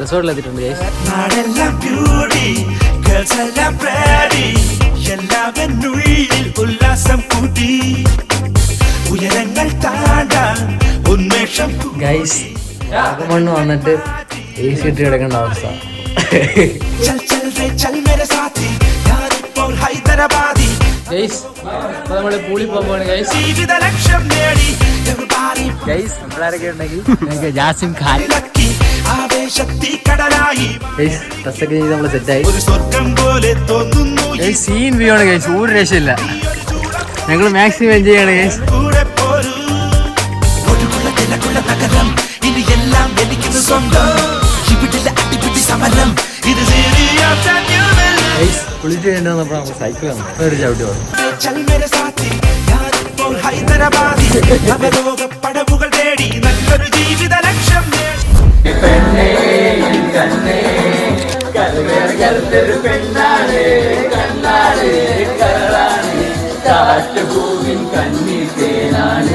റിസോർട്ടിലെത്തിയിട്ടുണ്ട് ഉല്ലാസം കൂട്ടി ഉയരങ്ങൾ താണ്ടാൻ ഉന്മേഷം ഗൈസ് മണ്ണ് വന്നിട്ട് AC ഇട്ട് കിടക്കേണ്ട അവസ്ഥ നമ്മള് പൂളി പോകുമ്പോഴാണ് നമ്മളാരൊക്കെ ഉണ്ടെങ്കിൽ ജാസിം ഖാൻ ഡ്രസ്സൊക്കെ ചെയ്ത് നമ്മള് സെറ്റായി സീൻ വ്യൂ ആണ് ഗൈസ് ഒരു രക്ഷയില്ല ഞങ്ങൾ മാക്സിമം എൻജോയ് ചെയ്യണം ഗൈസ് കുളിച്ച് കഴിഞ്ഞപ്പോൾ നമ്മൾ സൈക്കിൾ ഒരു ചവിട്ടി വന്നു പടവുകൾ തേടി നല്ലൊരു ജീവിത ലക്ഷ്യം കാട്ടുപൂവിൻ കണ്ണീർ തേനാണ്